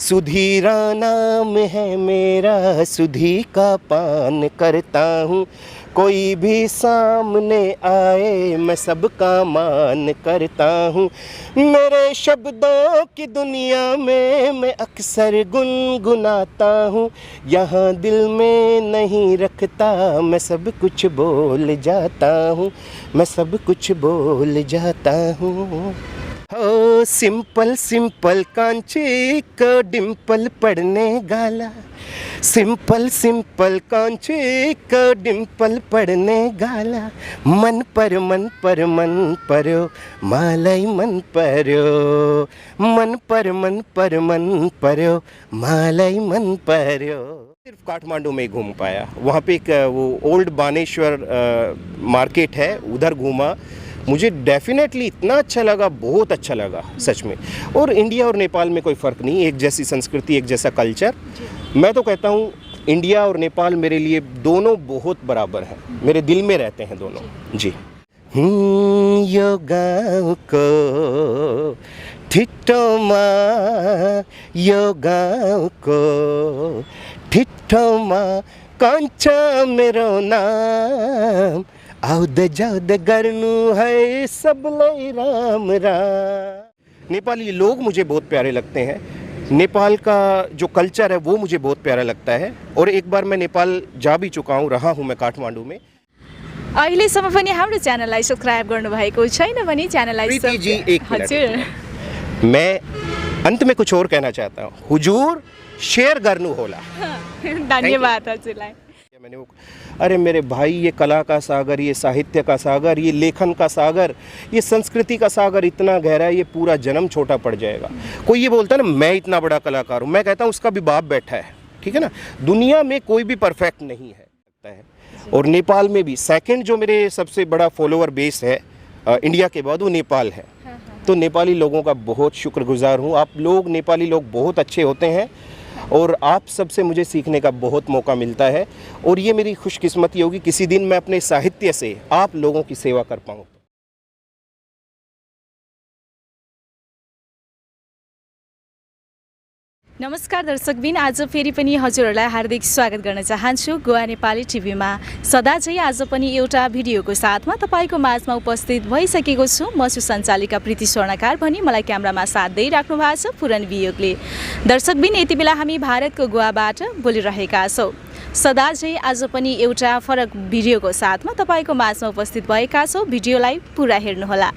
सुधीरा नाम है मेरा, सुधी का पान करता हूँ। कोई भी सामने आए मैं सबका मान करता हूँ। मेरे शब्दों की दुनिया में मैं अक्सर गुनगुनाता हूँ। यहाँ दिल में नहीं रखता, मैं सब कुछ बोल जाता हूँ, मैं सब कुछ बोल जाता हूँ। हो सिंपल सिंपल कांची को डिंपल पड़ने गाला, सिंपल सिंपल कांची को डिंपल पड़ने गाला। मन पर मन पर मन पर्यो मालय मन पर्यो, मन पर मन पर मन पर्यो मालय मन पर्यो। सिर्फ काठमांडू में ही घूम पाया। वहाँ पे एक वो ओल्ड बानेश्वर मार्केट है, उधर घूमा। मुझे डेफिनेटली इतना अच्छा लगा, बहुत अच्छा लगा सच में। और इंडिया और नेपाल में कोई फ़र्क नहीं, एक जैसी संस्कृति, एक जैसा कल्चर। मैं तो कहता हूँ इंडिया और नेपाल मेरे लिए दोनों बहुत बराबर हैं, मेरे दिल में रहते हैं दोनों जी। यो गाँव को ठिट्टोमा, यो गाँव को ठिट्टोमा कान्छा मेरो नाम, आउद जाउद गर्नु है सबलाई राम राम। नेपाली लोग मुझे बहुत प्यारे लगते हैं, नेपाल का जो कल्चर है वो मुझे बहुत प्यारा लगता है। और एक बार मैं नेपाल जा भी चुका हूँ, रहा हूँ मैं काठमांडू में। अहिलेसम्म पनि हाम्रो च्यानललाई सब्स्क्राइब गर्नुभएको छैन भने च्यानललाई प्रीति जी एक मिनट, मैं अंत में कुछ और कहना चाहता हूँ। हुजूर शेयर गर्नु होला। धन्यवाद हजुरलाई। मैंने वो, अरे मेरे भाई, ये कला का सागर, ये साहित्य का सागर, ये लेखन का सागर, ये संस्कृति का सागर इतना गहरा है, ये पूरा जन्म छोटा पड़ जाएगा। कोई ये बोलता है ना मैं इतना बड़ा कलाकार हूँ, मैं कहता हूँ उसका भी बाप बैठा है, ठीक है ना। दुनिया में कोई भी परफेक्ट नहीं है। और नेपाल में भी सेकंड जो मेरे सबसे बड़ा फॉलोअर बेस है इंडिया के बाद, वो नेपाल है। तो नेपाली लोगों का बहुत शुक्रगुजार हूँ। आप लोग नेपाली लोग बहुत अच्छे होते हैं और आप सबसे मुझे सीखने का बहुत मौका मिलता है। और ये मेरी खुशकिस्मती होगी किसी दिन मैं अपने साहित्य से आप लोगों की सेवा कर पाऊँ। नमस्कार दर्शकबिन, आज फेरि पनि हजुरहरूलाई हार्दिक स्वागत गर्न चाहन्छु गोवा नेपाली टिभीमा। सदा चाहिँ आज पनि एउटा भिडियोको साथमा तपाईँको माझमा उपस्थित भइसकेको छु। म छु सञ्चालिका प्रीति स्वर्णकार भनी मलाई क्यामेरामा साथ दिइराख्नु भएको छ पूरण वियोगले। दर्शकबिन, यति बेला हामी भारतको गोवाबाट बोलिरहेका छौँ। सदा चाहिँ आज पनि एउटा फरक भिडियोको साथमा तपाईँको माझमा उपस्थित भएका छौँ। भिडियोलाई पुरा हेर्नुहोला।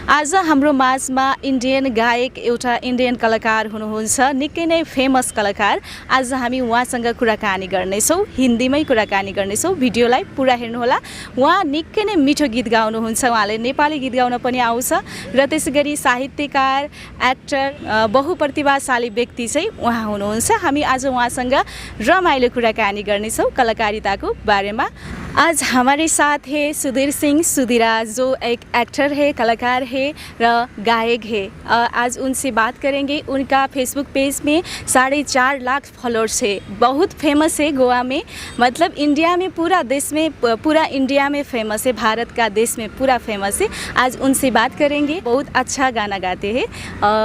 आज हाम्रो माझमा इन्डियन गायक, एउटा इन्डियन कलाकार हुनुहुन्छ, निकै नै फेमस कलाकार। आज हामी उहाँसँग कुराकानी गर्नेछौँ, हिन्दीमै कुराकानी गर्नेछौँ। भिडियोलाई पुरा हेर्नुहोला। उहाँ निकै नै मिठो गीत गाउनुहुन्छ, उहाँले नेपाली गीत गाउन पनि आउँछ र त्यसै गरी साहित्यकार, एक्टर, बहुप्रतिभाशाली व्यक्ति चाहिँ उहाँ हुनुहुन्छ। हामी आज उहाँसँग रमाइलो कुराकानी गर्नेछौँ कलाकारिताको बारेमा। आज हमारे साथ है सुधीर सिंह सुधीरा, जो एक एक्टर है, कलाकार है र गायक है। आज उनसे बात करेंगे। उनका फेसबुक पेज में 4.5 लाख फॉलोअर्स है, बहुत फेमस है गोवा में, मतलब इंडिया में, पूरा देश में, पूरा इंडिया में फेमस है, भारत का देश में पूरा फेमस है। आज उनसे बात करेंगे। बहुत अच्छा गाना गाते हैं,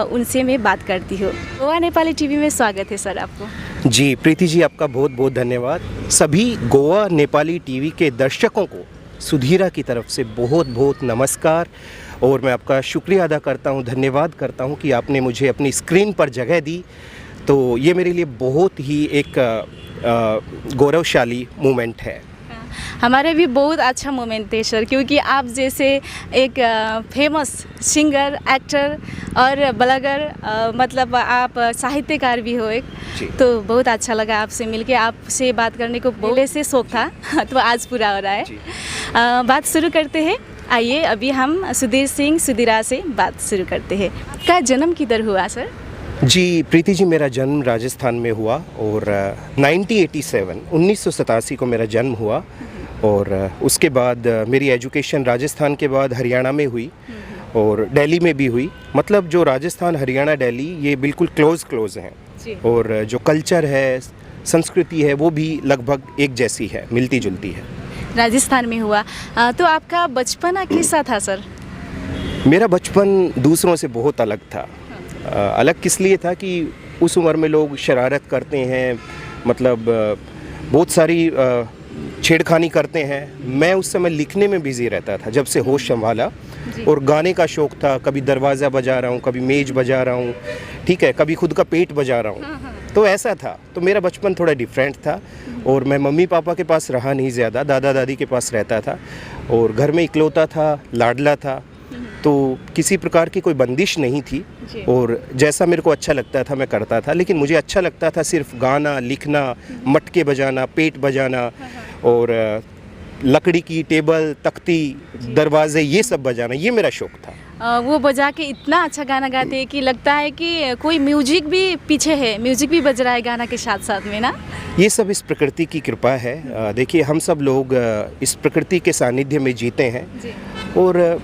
उनसे मैं बात करती हूँ। गोवा नेपाली टीवी में स्वागत है सर आपको। जी प्रीति जी, आपका बहुत बहुत धन्यवाद। सभी गोवा नेपाली टीवी के दर्शकों को सुधीरा की तरफ से बहुत बहुत नमस्कार। और मैं आपका शुक्रिया अदा करता हूँ, धन्यवाद करता हूँ कि आपने मुझे अपनी स्क्रीन पर जगह दी। तो ये मेरे लिए बहुत ही एक गौरवशाली मोमेंट है। हमारे भी बहुत अच्छा मोमेंट है सर, क्योंकि आप जैसे एक फेमस सिंगर, एक्टर और ब्लॉगर, मतलब आप साहित्यकार भी हो एक, तो बहुत अच्छा लगा आपसे मिलके। आपसे बात करने को पहले से शौक था तो आज पूरा हो रहा है। बात शुरू करते हैं। आइए अभी हम सुधीर सिंह सुधीरा से बात शुरू करते हैं। आपका जन्म किधर हुआ सर? जी प्रीति जी, मेरा जन्म राजस्थान में हुआ और 1987 को मेरा जन्म हुआ। और उसके बाद मेरी एजुकेशन राजस्थान के बाद हरियाणा में हुई और दिल्ली में भी हुई। मतलब जो राजस्थान, हरियाणा, दिल्ली ये बिल्कुल क्लोज हैं। और जो कल्चर है, संस्कृति है, वो भी लगभग एक जैसी है, मिलती जुलती है। राजस्थान में हुआ तो आपका बचपना कैसा था सर? मेरा बचपन दूसरों से बहुत अलग था। अलग किस लिए था कि उस उम्र में लोग शरारत करते हैं, मतलब बहुत सारी छेड़खानी करते हैं। मैं उस समय लिखने में बिज़ी रहता था जब से होश संभाला, और गाने का शौक़ था। कभी दरवाज़ा बजा रहा हूँ, कभी मेज़ बजा रहा हूँ, ठीक है, कभी खुद का पेट बजा रहा हूँ। तो ऐसा था। तो मेरा बचपन थोड़ा डिफरेंट था, और मैं मम्मी पापा के पास रहा नहीं ज़्यादा, दादा दादी के पास रहता था, और घर में इकलौता था, लाडला था। तो किसी प्रकार की कोई बंदिश नहीं थी, और जैसा मेरे को अच्छा लगता था मैं करता था। लेकिन मुझे अच्छा लगता था सिर्फ गाना, लिखना, मटके बजाना, पेट बजाना, और लकड़ी की टेबल, तख्ती, दरवाजे, ये सब बजाना, ये मेरा शौक़ था। वो बजा के इतना अच्छा गाना गाते हैं कि लगता है कि कोई म्यूजिक भी पीछे है, म्यूजिक भी बज रहा है गाना के साथ साथ में ना। ये सब इस प्रकृति की कृपा है। देखिए, हम सब लोग इस प्रकृति के सानिध्य में जीते हैं, और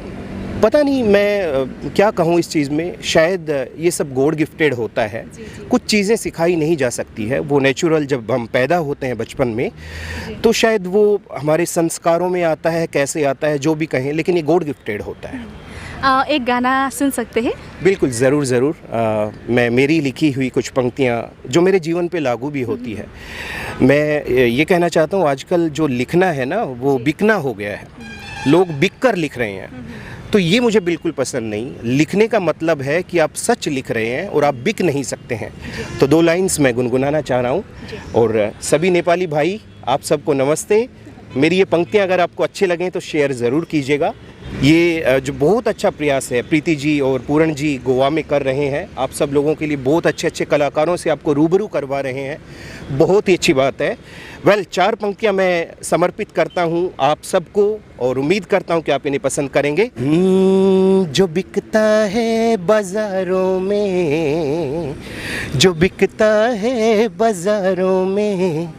पता नहीं मैं क्या कहूँ इस चीज़ में, शायद ये सब गॉड गिफ्टेड होता है। कुछ चीज़ें सिखाई नहीं जा सकती है, वो नेचुरल जब हम पैदा होते हैं बचपन में, तो शायद वो हमारे संस्कारों में आता है, कैसे आता है जो भी कहें, लेकिन ये गॉड गिफ्टेड होता है। एक गाना सुन सकते हैं? बिल्कुल, ज़रूर ज़रूर। मैं मेरी लिखी हुई कुछ पंक्तियाँ जो मेरे जीवन पे लागू भी होती है। मैं ये कहना चाहता हूँ, आजकल जो लिखना है ना, वो बिकना हो गया है। लोग बिक कर लिख रहे हैं, तो ये मुझे बिल्कुल पसंद नहीं। लिखने का मतलब है कि आप सच लिख रहे हैं और आप बिक नहीं सकते हैं। तो 2 लाइन्स मैं गुनगुनाना चाह रहा हूँ, और सभी नेपाली भाई, आप सबको नमस्ते। मेरी ये पंक्तियाँ अगर आपको अच्छे लगें तो शेयर ज़रूर कीजिएगा। ये जो बहुत अच्छा प्रयास है प्रीति जी और पूरण जी गोवा में कर रहे हैं, आप सब लोगों के लिए बहुत अच्छे अच्छे कलाकारों से आपको रूबरू करवा रहे हैं, बहुत ही अच्छी बात है। 4 पंक्तियां मैं समर्पित करता हूं आप सबको, और उम्मीद करता हूं कि आप इन्हें पसंद करेंगे। जो बिकता है बाज़ारों में, जो बिकता है बाज़ारों में,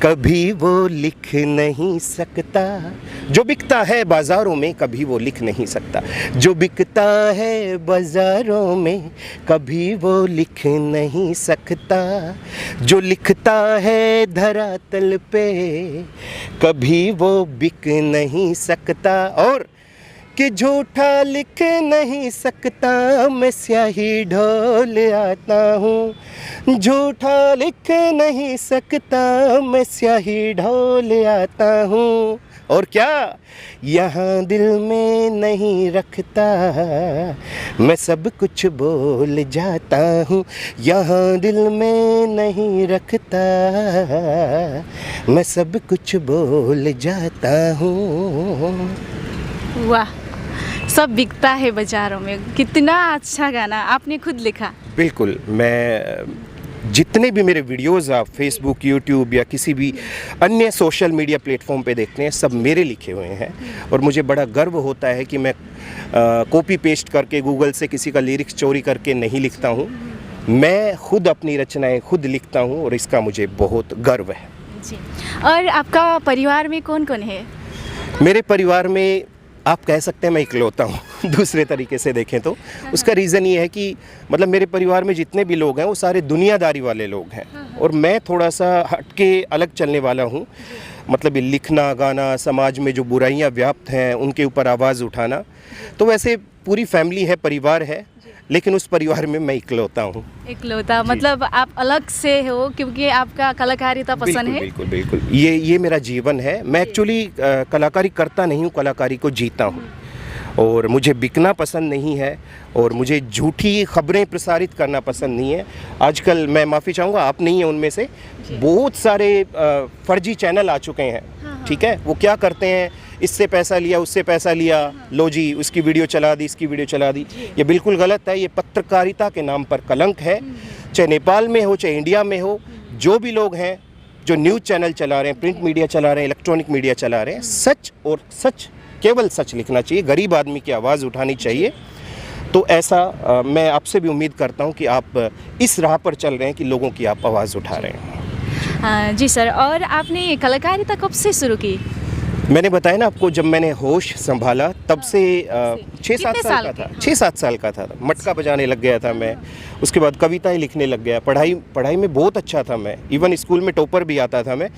कभी वो लिख नहीं सकता। जो बिकता है बाज़ारों में, कभी वो लिख नहीं सकता। जो बिकता है बाज़ारों में, कभी वो लिख नहीं सकता। जो लिखता है धरातल पे, कभी वो बिक नहीं सकता। और कि झूठा लिख नहीं सकता, मैं स्याही ढोल आता हूँ। झूठा लिख नहीं सकता, मैं स्याही ढोल आता हूँ। और क्या, यहाँ दिल में नहीं रखता, मैं सब कुछ बोल जाता हूँ। यहाँ दिल में नहीं रखता, मैं सब कुछ बोल जाता हूँ। वाह, सब बिकता है बाज़ारों में। कितना अच्छा गाना आपने खुद लिखा। बिल्कुल। मैं जितने भी मेरे वीडियोस आप फेसबुक, यूट्यूब या किसी भी अन्य सोशल मीडिया प्लेटफॉर्म पे देखते हैं, सब मेरे लिखे हुए हैं, और मुझे बड़ा गर्व होता है कि मैं कॉपी पेस्ट करके गूगल से किसी का लिरिक्स चोरी करके नहीं लिखता हूँ। मैं खुद अपनी रचनाएं खुद लिखता हूँ, और इसका मुझे बहुत गर्व है जी। और आपका परिवार में कौन कौन है? मेरे परिवार में आप कह सकते हैं मैं इकलौता हूँ दूसरे तरीके से देखें तो। उसका रीज़न ये है कि मतलब मेरे परिवार में जितने भी लोग हैं वो सारे दुनियादारी वाले लोग हैं, और मैं थोड़ा सा हटके अलग चलने वाला हूँ। मतलब ये लिखना, गाना, समाज में जो बुराइयाँ व्याप्त हैं उनके ऊपर आवाज़ उठाना। तो वैसे पूरी फैमिली है, परिवार है, लेकिन उस परिवार में मैं इकलौता हूँ। इकलौता मतलब आप अलग से हो क्योंकि आपका कलाकारिता पसंद है। बिल्कुल बिल्कुल, ये मेरा जीवन है। मैं एक्चुअली कलाकारी करता नहीं हूँ, कलाकारी को जीता हूँ। और मुझे बिकना पसंद नहीं है, और मुझे झूठी खबरें प्रसारित करना पसंद नहीं है। आजकल मैं माफ़ी चाहूँगा, आप नहीं हैं उनमें से, बहुत सारे फर्जी चैनल आ चुके हैं। ठीक है, वो क्या करते हैं, इससे पैसा लिया, उससे पैसा लिया, लो जी उसकी वीडियो चला दी, इसकी वीडियो चला दी। ये बिल्कुल गलत है। ये पत्रकारिता के नाम पर कलंक है। चाहे नेपाल में हो, चाहे इंडिया में हो, जो भी लोग हैं जो न्यूज़ चैनल चला रहे हैं, प्रिंट मीडिया चला रहे हैं, इलेक्ट्रॉनिक मीडिया चला रहे हैं, सच और सच, केवल सच लिखना चाहिए। गरीब आदमी की आवाज़ उठानी चाहिए। तो ऐसा मैं आपसे भी उम्मीद करता हूँ कि आप इस राह पर चल रहे हैं कि लोगों की आप आवाज़ उठा रहे हैं। जी सर, और आपने कलाकारिता कब से शुरू की? मैंने बताया ना आपको, जब मैंने होश संभाला तब से 6-7 साल का था। 6-7 साल का था, मटका बजाने लग गया था मैं। उसके बाद कविताएं लिखने लग गया। पढ़ाई में बहुत अच्छा था मैं, इवन स्कूल में टॉपर भी आता था मैं।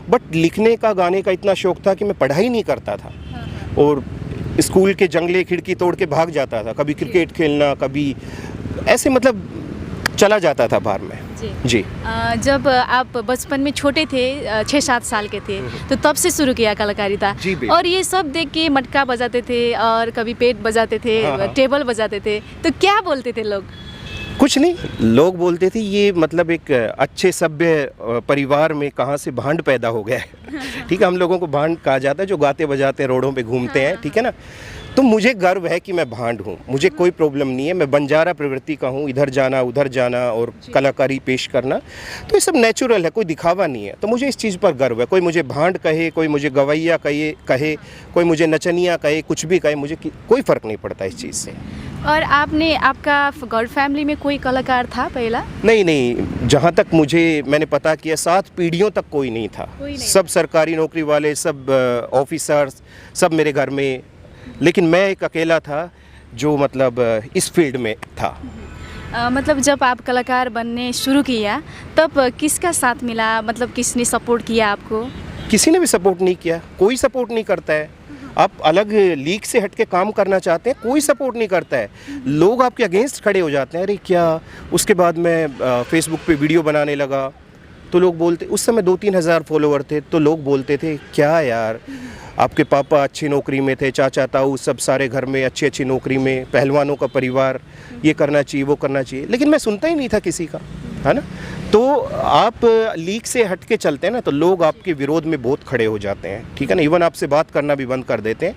बट लिखने का, गाने का इतना शौक़ था कि मैं पढ़ाई नहीं करता था, और स्कूल के जंगले खिड़की तोड़ के भाग जाता था। कभी क्रिकेट खेलना, कभी ऐसे मतलब चला जाता था बाहर में। जी। जब आप बचपन में छोटे थे 6-7 साल के थे तो तब से शुरू किया कलाकारिता जी, बिल्कुल। और ये सब देख के मटका बजाते थे और कभी पेट बजाते थे, हाँ। टेबल बजाते थे, तो क्या बोलते थे लोग? कुछ नहीं, लोग बोलते थे ये मतलब एक अच्छे सभ्य परिवार में कहाँ से भांड पैदा हो गया है। ठीक है, हम लोगों को भांड कहा जाता है जो गाते बजाते रोडों पे घूमते हैं, ठीक है ना। तो मुझे गर्व है कि मैं भांड हूँ, मुझे कोई प्रॉब्लम नहीं है। मैं बंजारा प्रवृत्ति का हूँ, इधर जाना उधर जाना और कलाकारी पेश करना, तो ये सब नेचुरल है, कोई दिखावा नहीं है। तो मुझे इस चीज़ पर गर्व है। कोई मुझे भांड कहे, कोई मुझे गवैया कहे, कोई मुझे नचनिया कहे, कुछ भी कहे, मुझे कोई फ़र्क नहीं पड़ता इस चीज़ से। और आपका घर फैमिली में कोई कलाकार था पहला? नहीं, जहाँ तक मैंने पता किया 7 पीढ़ियों तक कोई नहीं था। सब सरकारी नौकरी वाले, सब ऑफिसर्स, सब मेरे घर में, लेकिन मैं एक अकेला था जो मतलब इस फील्ड में था। मतलब जब आप कलाकार बनने शुरू किया तब किसका साथ मिला, मतलब किसने सपोर्ट किया आपको? किसी ने भी सपोर्ट नहीं किया, कोई सपोर्ट नहीं करता है। आप अलग लीग से हट के काम करना चाहते हैं, कोई सपोर्ट नहीं करता है। लोग आपके अगेंस्ट खड़े हो जाते हैं, अरे क्या। उसके बाद मैं फेसबुक पे वीडियो बनाने लगा तो लोग बोलते, उस समय 2-3 हज़ार फॉलोवर थे, तो लोग बोलते थे क्या यार, आपके पापा अच्छी नौकरी में थे, चाचा ताऊ सब सारे घर में अच्छी नौकरी में, पहलवानों का परिवार, ये करना चाहिए वो करना चाहिए, लेकिन मैं सुनता ही नहीं था किसी का, है ना। तो आप लीग से हट के चलते हैं ना तो लोग आपके विरोध में बहुत खड़े हो जाते हैं, ठीक है ना। इवन आपसे बात करना भी बंद कर देते हैं।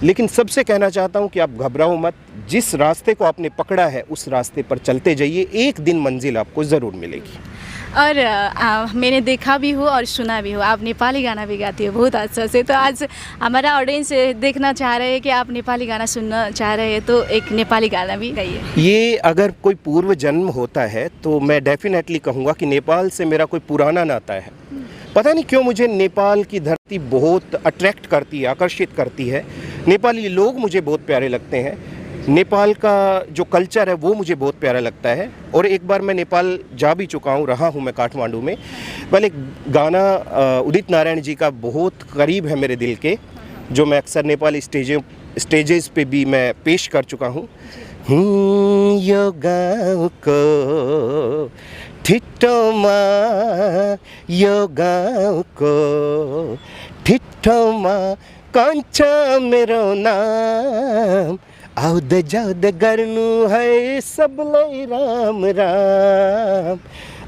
लेकिन सबसे कहना चाहता हूँ कि आप घबराओ मत, जिस रास्ते को आपने पकड़ा है उस रास्ते पर चलते जाइए, एक दिन मंजिल आपको ज़रूर मिलेगी। और मैंने देखा भी हो और सुना भी हो, आप नेपाली गाना भी गाती हो बहुत अच्छा से। तो आज हमारा ऑडियंस देखना चाह रहे हैं कि आप नेपाली गाना सुनना चाह रहे हैं, तो एक नेपाली गाना भी गाइए। ये अगर कोई पूर्व जन्म होता है तो मैं डेफिनेटली कहूँगा कि नेपाल से मेरा कोई पुराना नाता है। पता नहीं क्यों मुझे नेपाल की धरती बहुत अट्रैक्ट करती है, आकर्षित करती है। नेपाली लोग मुझे बहुत प्यारे लगते हैं, नेपाल का जो कल्चर है वो मुझे बहुत प्यारा लगता है। और एक बार मैं नेपाल जा भी चुका हूँ, रहा हूँ मैं काठमांडू में। पहले एक गाना उदित नारायण जी का बहुत करीब है मेरे दिल के, जो मैं अक्सर नेपाली स्टेजेस पे भी मैं पेश कर चुका हूँ। यो गाउँको ठिट्टोमा, यो गाउँको ठिट्टोमा कान्छ मेरो नाम, आउँदै जाउँदै गर्नु है सबलाई राम राम,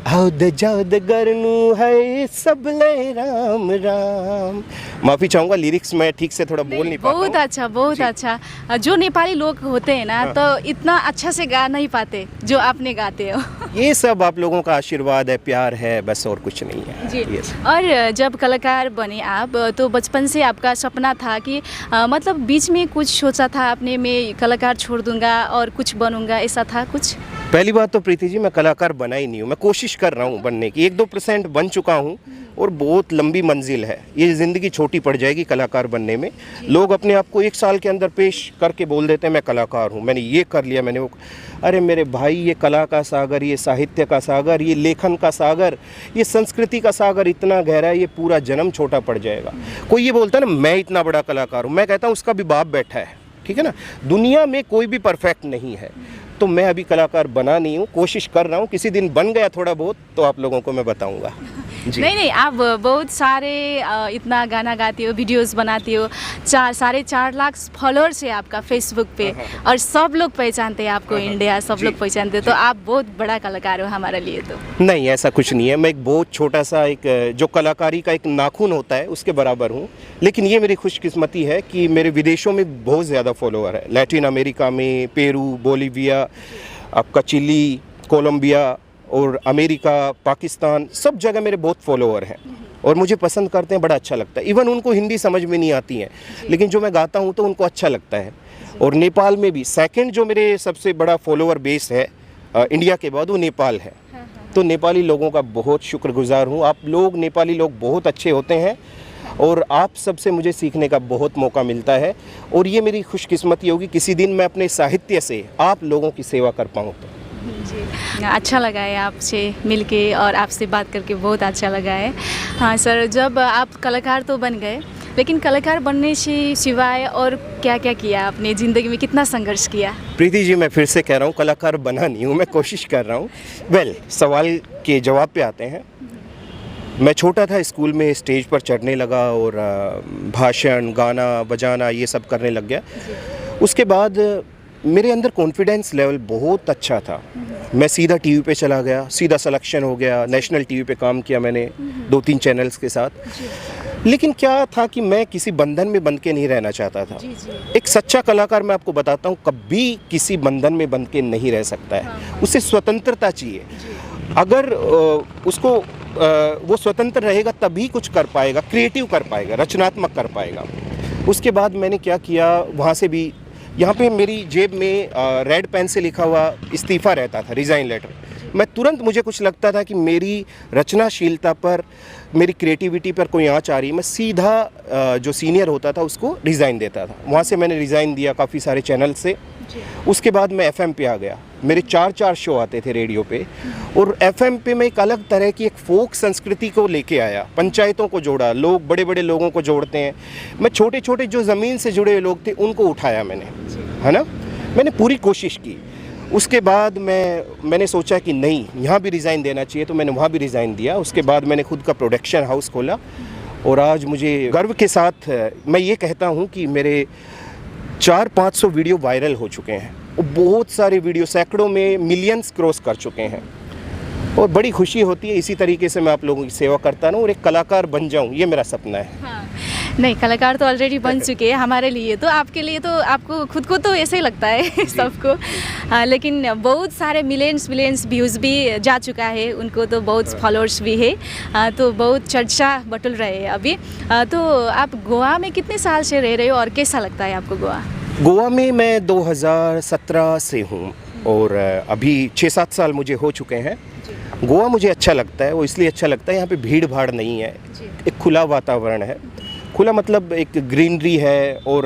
आउँदै जाउँदै गर्नु है सबलाई राम राम। माफ़ी चाहूँगा, लिरिक्स मैं ठीक से थोड़ा बोल नहीं पाता हूँ। बहुत अच्छा, बहुत अच्छा। जो नेपाली लोग होते हैं ना तो इतना अच्छा से गा नहीं पाते जो आपने गाते हो। ये सब आप लोगों का आशीर्वाद है, प्यार है, बस और कुछ नहीं है जी। Yes. और जब कलाकार बने आप तो बचपन से आपका सपना था कि मतलब बीच में कुछ सोचा था आपने, मैं कलाकार छोड़ दूंगा और कुछ बनूंगा, ऐसा था कुछ? पहली बात तो प्रीति जी, मैं कलाकार बना ही नहीं हूँ। मैं कोशिश कर रहा हूँ बनने की, 1-2% बन चुका हूँ और बहुत लंबी मंजिल है। ये ज़िंदगी छोटी पड़ जाएगी कलाकार बनने में। लोग अपने आप को 1 साल के अंदर पेश करके बोल देते हैं मैं कलाकार हूँ, मैंने ये कर लिया, मैंने वो। अरे मेरे भाई, ये कला का सागर, ये साहित्य का सागर, ये लेखन का सागर, ये संस्कृति का सागर इतना गहरा है, ये पूरा जन्म छोटा पड़ जाएगा। कोई ये बोलता है ना मैं इतना बड़ा कलाकार हूँ, मैं कहता हूँ उसका भी बाप बैठा है, ठीक है ना। दुनिया में कोई भी परफेक्ट नहीं है। तो मैं अभी कलाकार बना नहीं हूँ, कोशिश कर रहा हूँ। किसी दिन बन गया थोड़ा बहुत तो आप लोगों को मैं बताऊँगा। नहीं, आप बहुत सारे इतना गाना गाती हो, वीडियोस बनाती हो, 4.5 लाख फॉलोअर्स है आपका फेसबुक पे, और सब लोग पहचानते हैं आपको, इंडिया सब लोग पहचानते हैं। तो आप बहुत बड़ा कलाकार हो हमारे लिए। तो नहीं, ऐसा कुछ नहीं है। मैं एक बहुत छोटा सा, एक जो कलाकारी का एक नाखून होता है उसके बराबर हूँ। लेकिन ये मेरी खुशकिस्मती है कि मेरे विदेशों में बहुत ज़्यादा फॉलोअर है। लैटिन अमेरिका में, पेरू, बोलीविया, आपका चिली, कोलंबिया और अमेरिका, पाकिस्तान, सब जगह मेरे बहुत फॉलोअर हैं और मुझे पसंद करते हैं, बड़ा अच्छा लगता है। इवन उनको हिंदी समझ में नहीं आती है, लेकिन जो मैं गाता हूँ तो उनको अच्छा लगता है। और नेपाल में भी सेकंड जो मेरे सबसे बड़ा फॉलोअर बेस है इंडिया के बाद, वो नेपाल है। तो नेपाली लोगों का बहुत शुक्रगुजार हूँ। आप लोग, नेपाली लोग बहुत अच्छे होते हैं और आप सबसे मुझे सीखने का बहुत मौका मिलता है। और ये मेरी खुशकिस्मती होगी किसी दिन मैं अपने साहित्य से आप लोगों की सेवा कर पाऊँ। तो जी, अच्छा लगा है आपसे मिलके और आपसे बात करके बहुत अच्छा लगा है। हाँ सर, जब आप कलाकार तो बन गए लेकिन कलाकार बनने से सिवाय और क्या क्या किया आपने ज़िंदगी में, कितना संघर्ष किया? प्रीति जी, मैं फिर से कह रहा हूँ, कलाकार बना नहीं हूँ, मैं कोशिश कर रहा हूँ। सवाल के जवाब पे आते हैं। मैं छोटा था, स्कूल में स्टेज पर चढ़ने लगा और भाषण, गाना बजाना ये सब करने लग गया। उसके बाद मेरे अंदर कॉन्फिडेंस लेवल बहुत अच्छा था। मैं सीधा टीवी पे चला गया, सीधा सिलेक्शन हो गया, नेशनल टीवी पे काम किया मैंने 2-3 चैनल्स के साथ। लेकिन क्या था कि मैं किसी बंधन में बंध के नहीं रहना चाहता था। एक सच्चा कलाकार, मैं आपको बताता हूँ, कभी किसी बंधन में बंध के नहीं रह सकता है। उसे स्वतंत्रता चाहिए। अगर उसको वो स्वतंत्र रहेगा तभी कुछ कर पाएगा, क्रिएटिव कर पाएगा, रचनात्मक कर पाएगा। उसके बाद मैंने क्या किया, वहाँ से भी यहाँ पे मेरी जेब में रेड पेन से लिखा हुआ इस्तीफ़ा रहता था, रिज़ाइन लेटर। मैं तुरंत, मुझे कुछ लगता था कि मेरी रचनाशीलता पर, मेरी क्रिएटिविटी पर कोई आँच आ रही है, मैं सीधा जो सीनियर होता था उसको रिज़ाइन देता था। वहाँ से मैंने रिज़ाइन दिया काफ़ी सारे चैनल से। उसके बाद मैं एफएम पे आ गया। मेरे 4 शो आते थे रेडियो पे, और एफएम पे मैं एक अलग तरह की एक फोक संस्कृति को लेके आया। पंचायतों को जोड़ा, लोग बड़े बड़े लोगों को जोड़ते हैं, मैं छोटे छोटे जो ज़मीन से जुड़े हुए लोग थे उनको उठाया मैंने, है ना। मैंने पूरी कोशिश की। उसके बाद मैंने सोचा कि नहीं, यहाँ भी रिज़ाइन देना चाहिए, तो मैंने वहाँ भी रिज़ाइन दिया। उसके बाद मैंने खुद का प्रोडक्शन हाउस खोला, और आज मुझे गर्व के साथ मैं ये कहता हूँ कि मेरे 400-500 वीडियो वायरल हो चुके हैं। बहुत सारे वीडियो सैकड़ों में मिलियंस क्रॉस कर चुके हैं, और बड़ी खुशी होती है। इसी तरीके से मैं आप लोगों की सेवा करता रहूँ और एक कलाकार बन जाऊँ, ये मेरा सपना है। हाँ। नहीं, कलाकार तो ऑलरेडी बन चुके हैं हमारे लिए, तो आपके लिए तो, आपको खुद को तो ऐसे ही लगता है सबको। हाँ, लेकिन बहुत सारे मिलियंस व्यूज़ भी जा चुका है, उनको तो बहुत फॉलोअर्स भी है। तो बहुत चर्चा बटुल रहे हैं अभी। तो आप गोवा में कितने साल से रह रहे हो और कैसा लगता है आपको गोवा? गोवा में मैं 2017 से हूँ, और अभी 6-7 साल मुझे हो चुके हैं। गोवा मुझे अच्छा लगता है। वो इसलिए अच्छा लगता है, यहाँ पे भीड़ भाड़ नहीं है, एक खुला वातावरण है। खुला मतलब एक ग्रीनरी है, और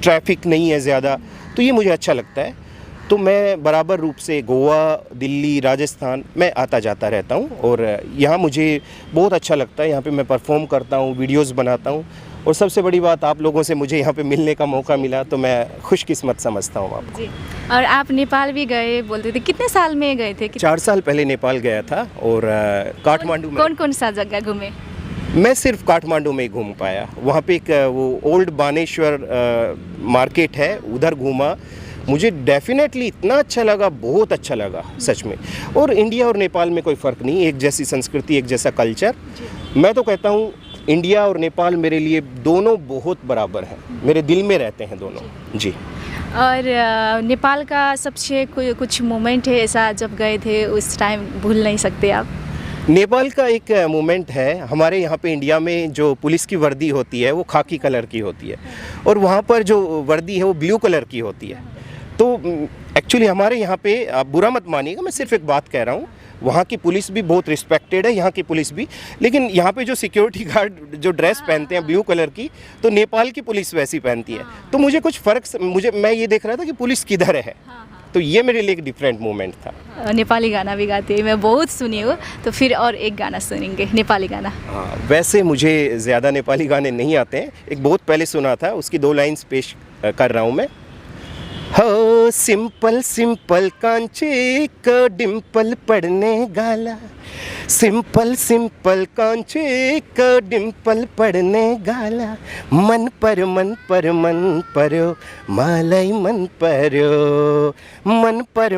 ट्रैफिक नहीं है ज़्यादा, तो ये मुझे अच्छा लगता है। तो मैं बराबर रूप से गोवा, दिल्ली, राजस्थान मैं आता जाता रहता हूँ, और यहाँ मुझे बहुत अच्छा लगता है। यहाँ पे मैं परफॉर्म करता हूँ, वीडियोस बनाता हूँ, और सबसे बड़ी बात, आप लोगों से मुझे यहाँ पे मिलने का मौका मिला, तो मैं खुशकिस्मत समझता हूँ आपको। जी। और आप नेपाल भी गए बोलते थे, कितने साल में गए थे? 4 साल पहले नेपाल गया था, और काठमांडू में। कौन कौन सा जगह घूमे? मैं सिर्फ काठमांडू में ही घूम पाया। वहाँ पे एक वो ओल्ड बानेश्वर मार्केट है, उधर घूमा। मुझे डेफिनेटली इतना अच्छा लगा, बहुत अच्छा लगा सच में। और इंडिया और नेपाल में कोई फ़र्क नहीं, एक जैसी संस्कृति, एक जैसा कल्चर। मैं तो कहता हूँ इंडिया और नेपाल मेरे लिए दोनों बहुत बराबर हैं, मेरे दिल में रहते हैं दोनों। जी। और नेपाल का सबसे कुछ मोमेंट है ऐसा, जब गए थे उस टाइम भूल नहीं सकते आप? नेपाल का एक मोमेंट है, हमारे यहाँ पे इंडिया में जो पुलिस की वर्दी होती है वो खाकी कलर की होती है, और वहाँ पर जो वर्दी है वो ब्लू कलर की होती है। तो एक्चुअली हमारे यहाँ पे, आप बुरा मत मानिएगा, मैं सिर्फ एक बात कह रहा हूँ, वहाँ की पुलिस भी बहुत रिस्पेक्टेड है, यहाँ की पुलिस भी। लेकिन यहाँ पे जो सिक्योरिटी गार्ड जो ड्रेस पहनते हैं ब्लू कलर की, तो नेपाल की पुलिस वैसी पहनती है। तो मुझे कुछ फ़र्क, मैं ये देख रहा था कि पुलिस किधर है। तो ये मेरे लिए एक डिफरेंट मोमेंट था। नेपाली गाना भी गाते हैं, मैं बहुत सुनी हूँ, तो फिर और एक गाना सुनेंगे, नेपाली गाना। हाँ, वैसे मुझे ज़्यादा नेपाली गाने नहीं आते हैं, एक बहुत पहले सुना था, उसकी 2 लाइन्स पेश कर रहा हूँ मैं। हो सिंपल सिंपल कांचे का डिम्पल पड़ने गाला, सिंपल सिंपल कांचे का डिम्पल पड़ने गाला, मन पर पर्यो मालय मन पर्यो, मन पर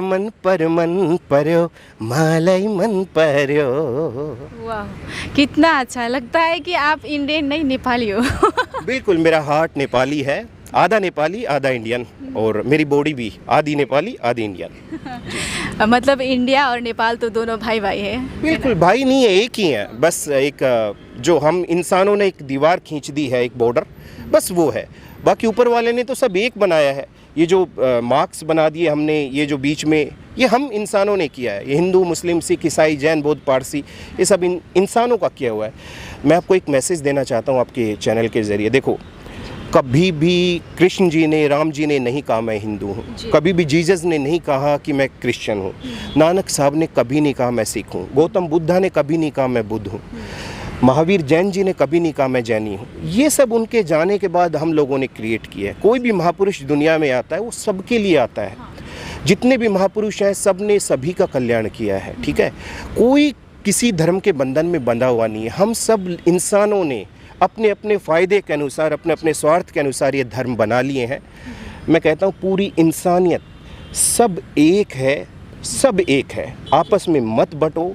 पर्यो मालय मन पर्यो। वाह, कितना अच्छा लगता है कि आप इंडियन नहीं, नेपाली हो। बिल्कुल, मेरा हार्ट नेपाली है, आधा नेपाली आधा इंडियन, और मेरी बॉडी भी आधी नेपाली आधी इंडियन। मतलब इंडिया और नेपाल तो दोनों भाई भाई है। बिल्कुल भाई नहीं है, एक ही है, बस एक जो हम इंसानों ने एक दीवार खींच दी है, एक बॉर्डर, बस वो है। बाकी ऊपर वाले ने तो सब एक बनाया है। ये जो मार्क्स बना दिए हमने, ये जो बीच में, ये हम इंसानों ने किया है। ये हिंदू, मुस्लिम, सिख, ईसाई, जैन, बौद्ध, पारसी, ये सब इंसानों का किया हुआ है। मैं आपको एक मैसेज देना चाहता हूँ आपके चैनल के ज़रिए। देखो, कभी भी कृष्ण जी ने, राम जी ने नहीं कहा मैं हिंदू हूँ, कभी भी जीसस ने नहीं कहा कि मैं क्रिश्चियन हूँ, नानक साहब ने कभी नहीं कहा मैं सिख हूँ, गौतम बुद्धा ने कभी नहीं कहा मैं बुद्ध हूँ। महावीर जैन जी ने कभी नहीं कहा मैं जैनी हूँ। ये सब उनके जाने के बाद हम लोगों ने क्रिएट किया है। कोई भी महापुरुष दुनिया में आता है वो सबके लिए आता है। जितने भी महापुरुष हैं सब ने सभी का कल्याण किया है, ठीक है। कोई किसी धर्म के बंधन में बंधा हुआ नहीं है। हम सब इंसानों ने अपने अपने फ़ायदे के अनुसार, अपने अपने स्वार्थ के अनुसार ये धर्म बना लिए हैं। मैं कहता हूँ पूरी इंसानियत सब एक है, सब एक है। आपस में मत बंटो।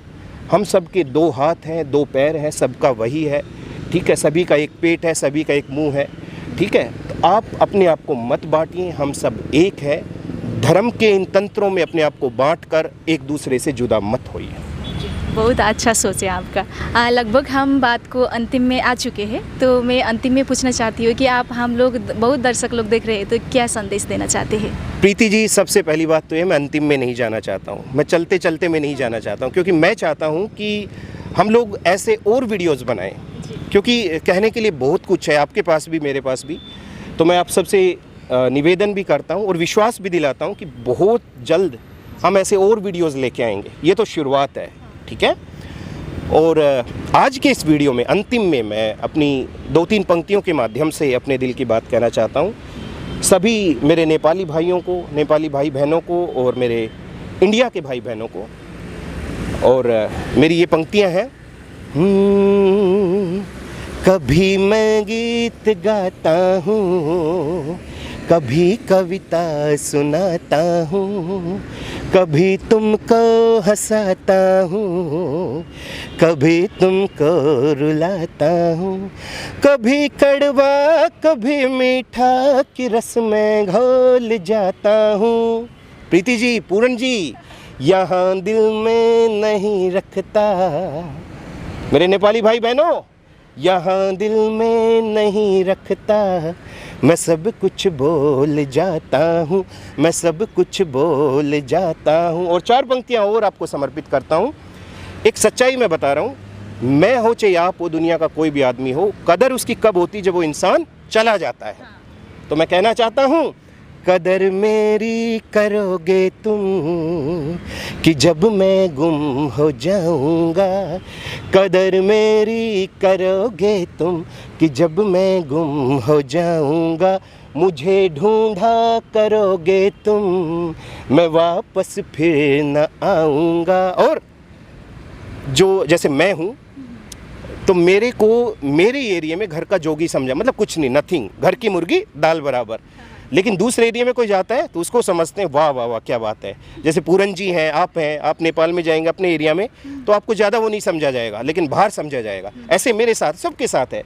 हम सब के 2 हाथ हैं, 2 पैर हैं, सबका वही है, ठीक है। सभी का एक पेट है, सभी का एक मुंह है, ठीक है। तो आप अपने आप को मत बांटिए, हम सब एक है। धर्म के इन तंत्रों में अपने आप को बांटकर एक दूसरे से जुदा मत होइए। बहुत अच्छा सोच है आपका। लगभग हम बात को अंतिम में आ चुके हैं, तो मैं अंतिम में पूछना चाहती हूँ कि आप हम लोग बहुत दर्शक लोग देख रहे हैं, तो क्या संदेश देना चाहते हैं? प्रीति जी, सबसे पहली बात तो ये, मैं अंतिम में नहीं जाना चाहता हूँ, मैं चलते चलते में नहीं जाना चाहता हूँ, क्योंकि मैं चाहता हूँ कि हम लोग ऐसे और वीडियोज़ बनाएँ, क्योंकि कहने के लिए बहुत कुछ है, आपके पास भी मेरे पास भी। तो मैं आप सबसे निवेदन भी करता हूँ और विश्वास भी दिलाता हूँ कि बहुत जल्द हम ऐसे और वीडियोज़ लेके आएंगे। ये तो शुरुआत है, ठीक है। और आज के इस वीडियो में अंतिम में मैं अपनी 2-3 पंक्तियों के माध्यम से अपने दिल की बात कहना चाहता हूँ सभी मेरे नेपाली भाइयों को, नेपाली भाई बहनों को और मेरे इंडिया के भाई बहनों को। और मेरी ये पंक्तियाँ हैं। कभी मैं गीत गाता हूँ, कभी कविता सुनाता हूँ, कभी तुमको हंसाता हूँ, कभी तुमको रुलाता हूँ, कभी कड़वा कभी मीठा की रस में घोल जाता हूँ। प्रीति जी, पूरन जी, यहाँ दिल में नहीं रखता। मेरे नेपाली भाई बहनों, यहाँ दिल में नहीं रखता, मैं सब कुछ बोल जाता हूँ, मैं सब कुछ बोल जाता हूँ। और 4 पंक्तियाँ और आपको समर्पित करता हूँ। एक सच्चाई मैं बता रहा हूँ, मैं हो चाहे आप हो, दुनिया का कोई भी आदमी हो, कदर उसकी कब होती जब वो इंसान चला जाता है। तो मैं कहना चाहता हूँ, कदर मेरी करोगे तुम कि जब मैं गुम हो जाऊंगा, कदर मेरी करोगे तुम कि जब मैं गुम हो जाऊंगा, मुझे ढूंढा करोगे तुम, मैं वापस फिर न आऊंगा। और जो जैसे मैं हूँ तो मेरे को मेरे एरिया में घर का जोगी समझा, मतलब कुछ नहीं, नथिंग, घर की मुर्गी दाल बराबर। लेकिन दूसरे एरिया में कोई जाता है तो उसको समझते हैं वाह वाह वाह क्या बात है। जैसे पूरन जी हैं, आप नेपाल में जाएंगे अपने एरिया में तो आपको ज़्यादा वो नहीं समझा जाएगा, लेकिन बाहर समझा जाएगा। ऐसे मेरे साथ, सबके साथ है।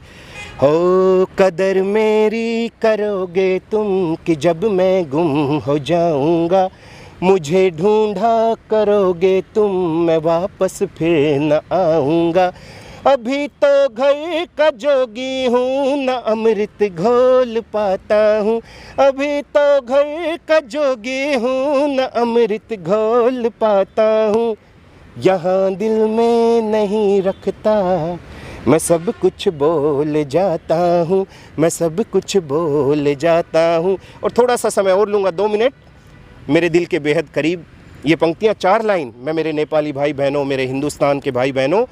हो कदर मेरी करोगे तुम कि जब मैं गुम हो जाऊंगा, मुझे ढूंढा करोगे तुम, मैं वापस फिर न आऊँगा। अभी तो घर का जोगी हूँ, न अमृत घोल पाता हूँ। अभी तो घर का जोगी हूँ, न अमृत घोल पाता हूँ। यहाँ दिल में नहीं रखता, मैं सब कुछ बोल जाता हूँ, मैं सब कुछ बोल जाता हूँ। और थोड़ा सा समय और लूँगा, 2 मिनट, मेरे दिल के बेहद करीब ये पंक्तियाँ, 4 लाइन मैं मेरे नेपाली भाई बहनों, मेरे हिंदुस्तान के भाई बहनों,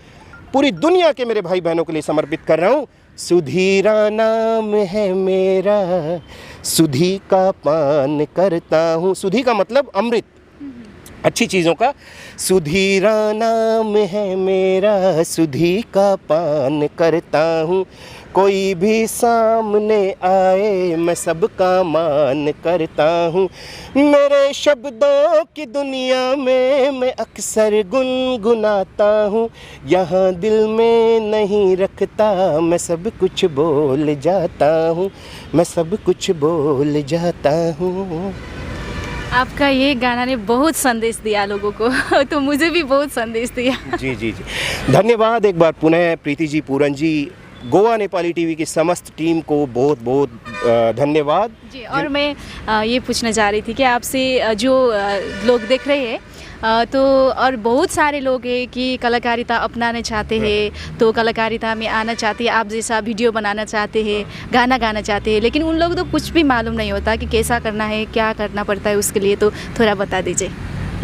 पूरी दुनिया के मेरे भाई बहनों के लिए समर्पित कर रहा हूँ। सुधीरा नाम है मेरा, सुधी का पान करता हूँ। सुधी का मतलब अमृत, अच्छी चीज़ों का। सुधीरा नाम है मेरा, सुधी का पान करता हूँ। कोई भी सामने आए मैं सबका मान करता हूँ। मेरे शब्दों की दुनिया में मैं अक्सर गुनगुनाता हूँ। यहाँ दिल में नहीं रखता, मैं सब कुछ बोल जाता हूँ, मैं सब कुछ बोल जाता हूँ। आपका ये गाना ने बहुत संदेश दिया लोगों को तो मुझे भी बहुत संदेश दिया। जी जी जी, धन्यवाद एक बार पुनः प्रीति जी, पूरन जी, गोवा नेपाली टीवी की समस्त टीम को बहुत बहुत धन्यवाद जी। और मैं ये पूछना चाह रही थी कि आपसे जो लोग देख रहे हैं तो और बहुत सारे लोग हैं कि कलाकारिता अपनाना चाहते हैं, तो कलाकारिता में आना चाहते हैं, आप जैसा वीडियो बनाना चाहते हैं, गाना गाना चाहते हैं, लेकिन उन लोगों को कुछ भी मालूम नहीं होता कि कैसा करना है, क्या करना पड़ता है उसके लिए, तो थोड़ा बता दीजिए।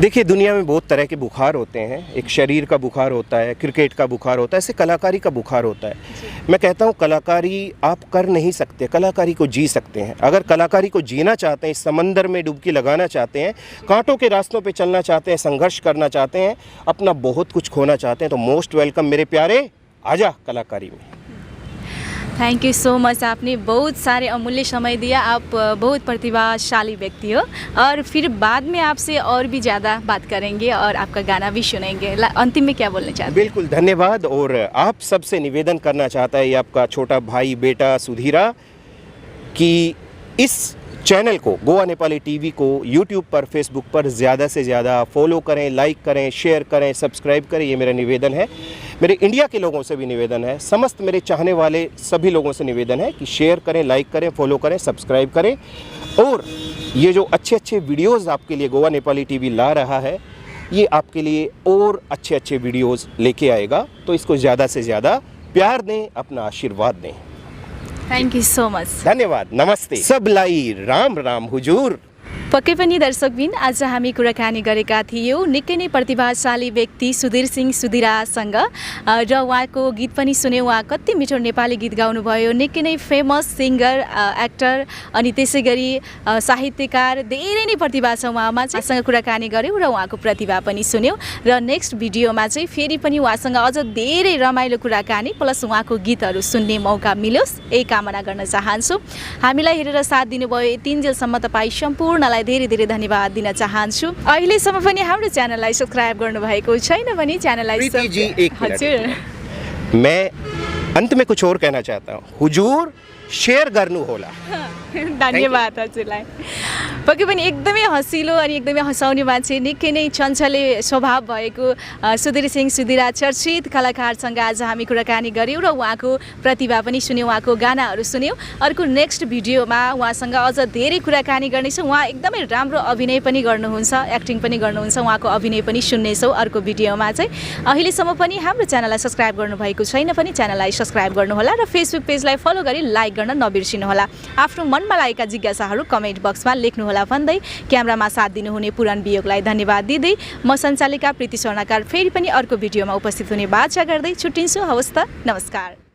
देखिए, दुनिया में बहुत तरह के बुखार होते हैं। एक शरीर का बुखार होता है, क्रिकेट का बुखार होता है, ऐसे कलाकारी का बुखार होता है। मैं कहता हूँ कलाकारी आप कर नहीं सकते, कलाकारी को जी सकते हैं। अगर कलाकारी को जीना चाहते हैं, इस समंदर में डुबकी लगाना चाहते हैं, कांटों के रास्तों पे चलना चाहते हैं, संघर्ष करना चाहते हैं, अपना बहुत कुछ खोना चाहते हैं, तो मोस्ट वेलकम मेरे प्यारे, आजा कलाकारी में। Thank you so much. आपने बहुत सारे अमूल्य समय दिया। आप बहुत प्रतिभाशाली व्यक्ति हो और फिर बाद में आपसे और भी ज़्यादा बात करेंगे और आपका गाना भी सुनेंगे। अंतिम में क्या बोलना चाहते हैं? बिल्कुल, धन्यवाद। और आप सबसे निवेदन करना चाहता है ये आपका छोटा भाई बेटा सुधीरा कि इस चैनल को, गोवा नेपाली टीवी को यूट्यूब पर, फेसबुक पर ज़्यादा से ज़्यादा फॉलो करें, लाइक करें, शेयर करें, सब्सक्राइब करें। ये मेरा निवेदन है। मेरे इंडिया के लोगों से भी निवेदन है, समस्त मेरे चाहने वाले सभी लोगों से निवेदन है कि शेयर करें, लाइक करें, फॉलो करें, सब्सक्राइब करें। और ये जो अच्छे अच्छे वीडियोज़ आपके लिए गोवा नेपाली टीवी ला रहा है, ये आपके लिए और अच्छे अच्छे वीडियोज़ लेके आएगा। तो इसको ज़्यादा से ज़्यादा प्यार दें, अपना आशीर्वाद दें। Thank you so much. धन्यवाद। नमस्ते सबलाई, राम राम हुजूर। पक्कै पनि दर्शकबिन, आज हामी कुराकानी गरेका थियौँ निकै नै प्रतिभाशाली व्यक्ति सुधीर सिंह सुधिरासँग र उहाँको गीत पनि सुन्यौँ। उहाँ कति मिठो नेपाली गीत गाउनुभयो। निकै नै फेमस सिङ्गर, एक्टर अनि त्यसै गरी साहित्यकार, धेरै नै प्रतिभा छ उहाँमा। उहाँसँग कुराकानी गऱ्यौँ र उहाँको प्रतिभा पनि सुन्यौँ। र नेक्स्ट भिडियोमा चाहिँ फेरि पनि उहाँसँग अझ धेरै रमाइलो कुराकानी प्लस उहाँको गीतहरू सुन्ने मौका मिलोस्, यही कामना गर्न चाहन्छु। हामीलाई हेरेर साथ दिनुभयो यतिन्जेलसम्म तपाईँ सम्पूर्णलाई धेरै धेरै धन्यवाद दिन चाहन्छु। अहिलेसम्म पनि हाम्रो च्यानललाई सब्सक्राइब गर्नुभएको छैन भने च्यानललाई प्रीति जी, एक मिनट। मैं अंत में कुछ और कहना चाहता हूँ। हुजूर शेयर गर्नु होला। धन्यवाद हजुरलाई। पक्कै पनि एकदमै हँसिलो अनि एकदमै हँसाउने मान्छे, निकै नै चञ्चले स्वभाव भएको सुधीर सिंह सुधिरा चर्चित कलाकारसँग आज हामी कुराकानी गऱ्यौँ र उहाँको प्रतिभा पनि सुन्यौँ, उहाँको गानाहरू सुन्यौँ। अर्को नेक्स्ट भिडियोमा उहाँसँग अझ धेरै कुराकानी गर्नेछौँ। उहाँ एकदमै राम्रो अभिनय पनि गर्नुहुन्छ, एक्टिङ पनि गर्नुहुन्छ, उहाँको अभिनय पनि सुन्नेछौँ अर्को भिडियोमा चाहिँ। अहिलेसम्म पनि हाम्रो च्यानललाई सब्सक्राइब गर्नुभएको छैन भने च्यानललाई सब्सक्राइब गर्नुहोला र फेसबुक पेजलाई फलो गरी लाइक गर्न नबिर्सिनुहोला। आफ्नो मनमा लागेका जिज्ञासाहरू कमेन्ट बक्समा लेख्नुहोला भन्दै क्यामेरामा साथ दिनुहुने पुराण वियोगलाई धन्यवाद दिँदै म सञ्चालिका प्रीति स्वर्णकार फेरि पनि अर्को भिडियोमा उपस्थित हुने बाचा गर्दै छुट्टिन्छु। हवस् त, नमस्कार।